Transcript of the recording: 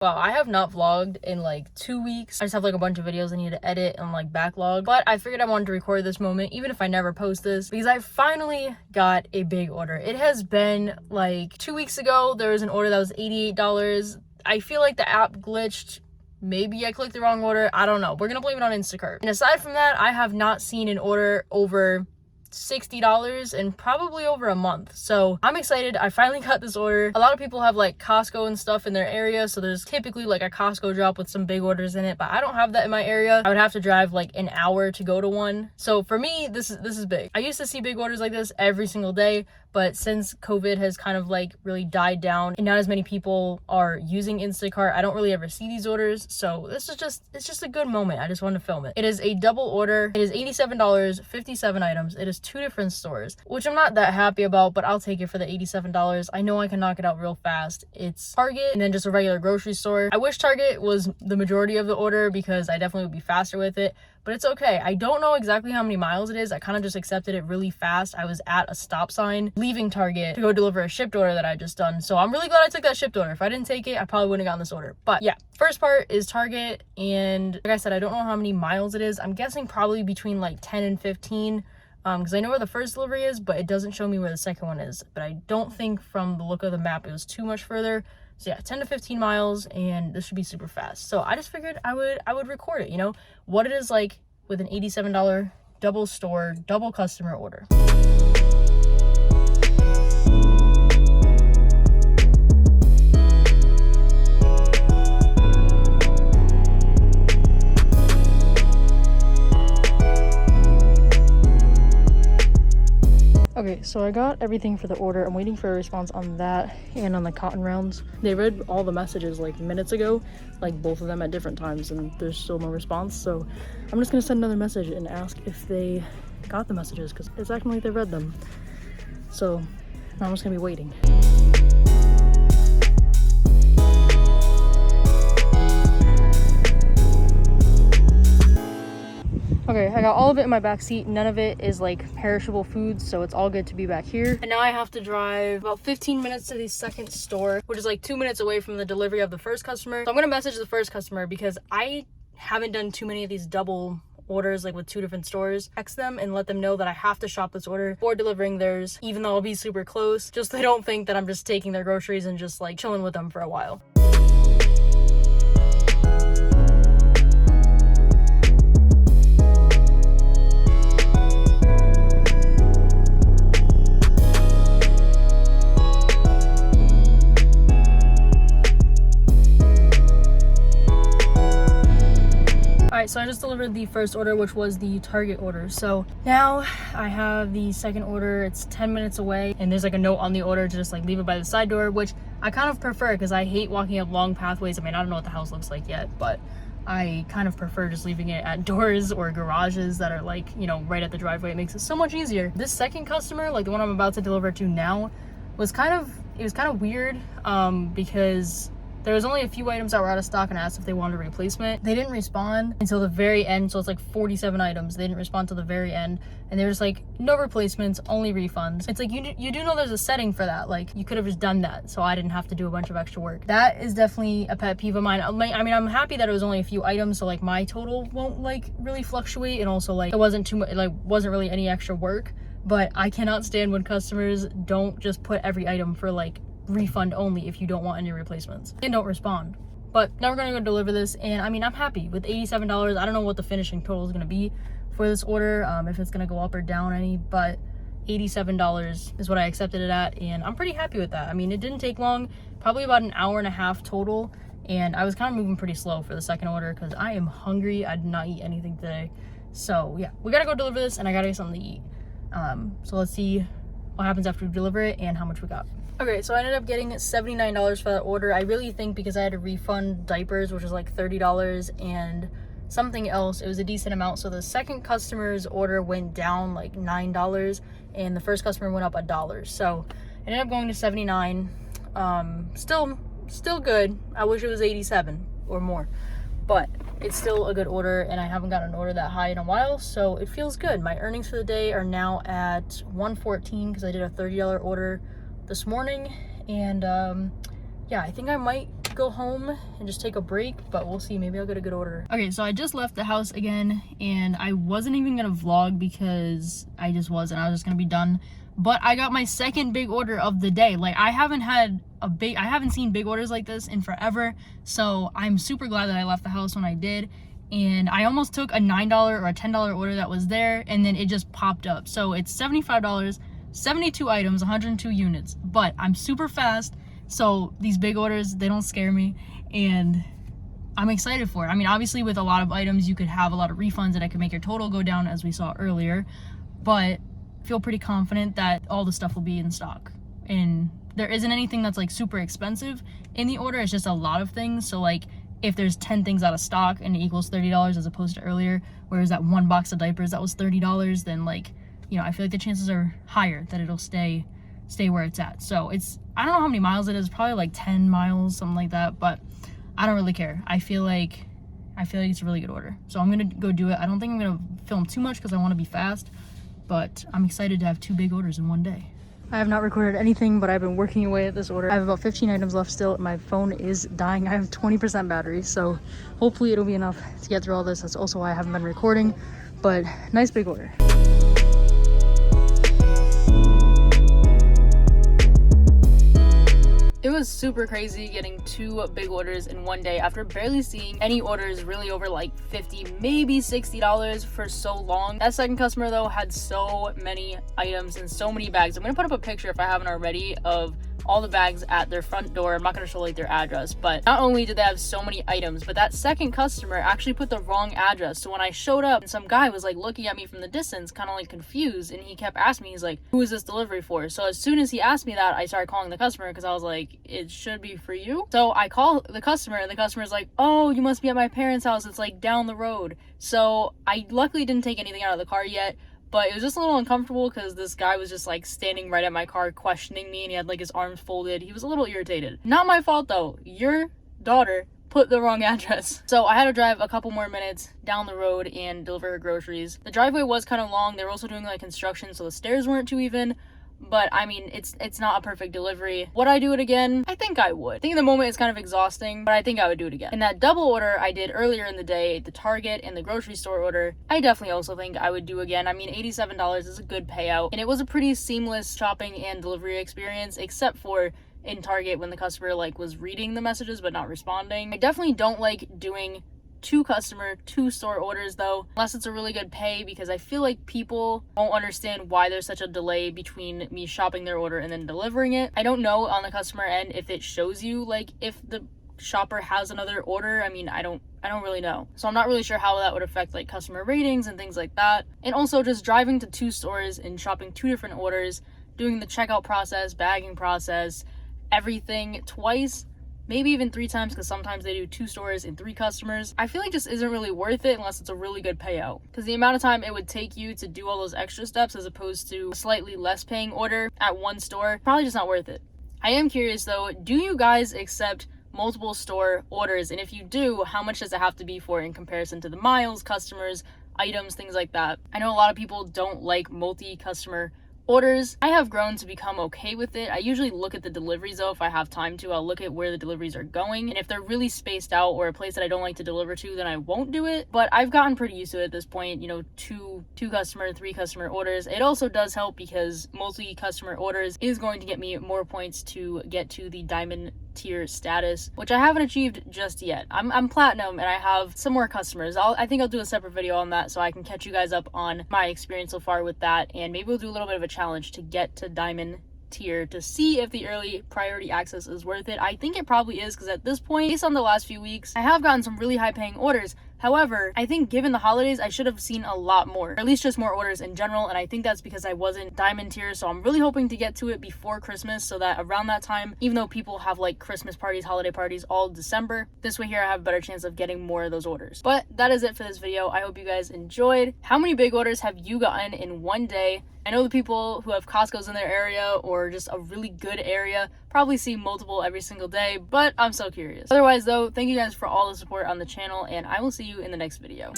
Wow, I have not vlogged in like 2 weeks. I just have like a bunch of videos I need to edit and like backlog. But I figured I wanted to record this moment, even if I never post this, because I finally got a big order. It has been like 2 weeks ago. There was an order that was $88. I feel like the app glitched. Maybe I clicked the wrong order. I don't know. We're gonna blame it on Instacart. And aside from that, I have not seen an order over $60 in probably over a month. So I'm excited. I finally got this order. A lot of people have like Costco and stuff in their area, so there's typically like a Costco drop with some big orders in it, but I don't have that in my area. I would have to drive like an hour to go to one. So for me, this is big. I used to see big orders like this every single day, but since COVID has kind of like really died down and not as many people are using Instacart, I don't really ever see these orders. So this is it's just a good moment. I just wanted to film it. It is a double order. It is $87, 57 items. It is 2 different stores, which I'm not that happy about, but I'll take it for the $87. I know I can knock it out real fast. It's Target and then just a regular grocery store. I wish Target was the majority of the order because I definitely would be faster with it, but it's okay. I don't know exactly how many miles it is. I kind of just accepted it really fast. I was at a stop sign leaving Target to go deliver a shipped order that I just done. So I'm really glad I took that shipped order. If I didn't take it, I probably wouldn't have gotten this order. But yeah, first part is Target. And like I said, I don't know how many miles it is. I'm guessing probably between like 10 and 15. Because I know where the first delivery is, but it doesn't show me where the second one is. But I don't think from the look of the map it was too much further. So yeah, 10 to 15 miles, and this should be super fast. So I just figured I would record it, you know, what it is like with an $87 double store, double customer order. Okay, so I got everything for the order. I'm waiting for a response on that and on the cotton rounds. They read all the messages like minutes ago, like both of them at different times, and there's still no response. So I'm just gonna send another message and ask if they got the messages, because it's acting like they read them. So now I'm just gonna be waiting. Okay, I got all of it in my back seat. None of it is like perishable foods, so it's all good to be back here. And now I have to drive about 15 minutes to the second store, which is like 2 minutes away from the delivery of the first customer. So I'm gonna message the first customer because I haven't done too many of these double orders like with 2 different stores. Text them and let them know that I have to shop this order before delivering theirs, even though I'll be super close, just so they don't think that I'm just taking their groceries and just like chilling with them for a while. Alright, so I just delivered the first order, which was the Target order. So now I have the second order. It's 10 minutes away, and there's like a note on the order to just like leave it by the side door, which I kind of prefer because I hate walking up long pathways. I mean, I don't know what the house looks like yet, but I kind of prefer just leaving it at doors or garages that are like, you know, right at the driveway. It makes it so much easier. This second customer, like the one I'm about to deliver to now, was kind of weird because there was only a few items that were out of stock, and I asked if they wanted a replacement. They didn't respond until the very end, so it's like 47 items. They didn't respond till the very end, and they were just like, no replacements, only refunds. It's like, you do know there's a setting for that. Like, you could have just done that, so I didn't have to do a bunch of extra work. That is definitely a pet peeve of mine. I mean, I'm happy that it was only a few items, so like my total won't like really fluctuate, and also like it wasn't too much, like wasn't really any extra work. But I cannot stand when customers don't just put every item for like refund only if you don't want any replacements and don't respond. But now we're gonna go deliver this, and I mean, I'm happy with $87. I don't know what the finishing total is gonna be for this order, if it's gonna go up or down any, but $87 is what I accepted it at, and I'm pretty happy with that. I mean, it didn't take long, probably about an hour and a half total, and I was kind of moving pretty slow for the second order because I am hungry. I did not eat anything today. So yeah, we gotta go deliver this, and I gotta get something to eat. So let's see what happens after we deliver it and how much we got. Okay, so I ended up getting $79 for that order. I really think because I had to refund diapers, which was like $30, and something else, it was a decent amount. So the second customer's order went down like $9, and the first customer went up $1. So I ended up going to 79. Still good. I wish it was 87 or more, but it's still a good order, and I haven't gotten an order that high in a while, so it feels good. My earnings for the day are now at $114 because I did a $30 order this morning, and yeah, I think I might go home and just take a break, but we'll see. Maybe I'll get a good order. Okay, so I just left the house again, and I wasn't even gonna vlog because I was just gonna be done. But I got my second big order of the day. Like, I haven't seen big orders like this in forever, so I'm super glad that I left the house when I did. And I almost took a $9 or a $10 order that was there, and then it just popped up. So it's $75, 72 items, 102 units, but I'm super fast. So these big orders, they don't scare me, and I'm excited for it. I mean, obviously with a lot of items, you could have a lot of refunds and it could make your total go down, as we saw earlier, but feel pretty confident that all the stuff will be in stock. And there isn't anything that's like super expensive in the order. It's just a lot of things. So like if there's 10 things out of stock and it equals $30 as opposed to earlier, whereas that one box of diapers that was $30, then like, you know, I feel like the chances are higher that it'll stay where it's at. So I don't know how many miles it is, probably like 10 miles, something like that, but I don't really care. I feel like it's a really good order. So I'm gonna go do it. I don't think I'm gonna film too much because I want to be fast, but I'm excited to have 2 big orders in one day. I have not recorded anything, but I've been working away at this order. I have about 15 items left still. My phone is dying. I have 20% battery, so hopefully it'll be enough to get through all this. That's also why I haven't been recording, but nice big order. It was super crazy getting 2 big orders in one day after barely seeing any orders really over like $50, maybe $60 for so long. That second customer though had so many items and so many bags. I'm gonna put up a picture if I haven't already of all the bags at their front door. I'm not gonna show like their address, but not only did they have so many items, but that second customer actually put the wrong address. So when I showed up, some guy was like looking at me from the distance, kind of like confused, and he kept asking me, he's like, who is this delivery for? So as soon as he asked me that, I started calling the customer because I was like, it should be for you. So I call the customer, and the customer's like, oh, you must be at my parents' house, it's like down the road. So I luckily didn't take anything out of the car yet, but it was just a little uncomfortable because this guy was just like standing right at my car questioning me, and he had like his arms folded. He was a little irritated. Not my fault though. Your daughter put the wrong address. So I had to drive a couple more minutes down the road and deliver her groceries. The driveway was kind of long. They were also doing like construction, so the stairs weren't too even. But I mean, it's not a perfect delivery. Would I do it again? I think I would. I think in the moment it's kind of exhausting, but I think I would do it again. And that double order I did earlier in the day, the Target and the grocery store order, I definitely also think I would do again. I mean, $87 is a good payout, and it was a pretty seamless shopping and delivery experience, except for in Target when the customer like was reading the messages but not responding. I definitely don't like doing 2 customer, 2 store orders though, unless it's a really good pay, because I feel like people won't understand why there's such a delay between me shopping their order and then delivering it. I don't know on the customer end if it shows you like if the shopper has another order. I mean, I don't really know. So I'm not really sure how that would affect like customer ratings and things like that. And also just driving to 2 stores and shopping 2 different orders, doing the checkout process, bagging process, everything twice, maybe even 3 times, because sometimes they do 2 stores and 3 customers. I feel like just isn't really worth it unless it's a really good payout, because the amount of time it would take you to do all those extra steps as opposed to a slightly less paying order at 1 store, probably just not worth it. I am curious though, do you guys accept multiple store orders? And if you do, how much does it have to be for in comparison to the miles, customers, items, things like that? I know a lot of people don't like multi-customer orders. I have grown to become okay with it. I usually look at the deliveries though if I have time to. I'll look at where the deliveries are going, and if they're really spaced out or a place that I don't like to deliver to, then I won't do it. But I've gotten pretty used to it at this point, you know, 2 customer, 3 customer orders. It also does help because multi-customer orders is going to get me more points to get to the diamond tier status, which I haven't achieved just yet. I'm platinum and I have some more customers. I think I'll do a separate video on that so I can catch you guys up on my experience so far with that, and maybe we'll do a little bit of a challenge to get to diamond tier to see if the early priority access is worth it. I think it probably is, because at this point, based on the last few weeks, I have gotten some really high paying orders. However, I think given the holidays, I should have seen a lot more, or at least just more orders in general, and I think that's because I wasn't diamond tier, so I'm really hoping to get to it before Christmas, so that around that time, even though people have like Christmas parties, holiday parties all December, this way here I have a better chance of getting more of those orders. But that is it for this video. I hope you guys enjoyed. How many big orders have you gotten in one day? I know the people who have Costco's in their area or just a really good area probably see multiple every single day, but I'm so curious. Otherwise though, thank you guys for all the support on the channel, and I will see you in the next video.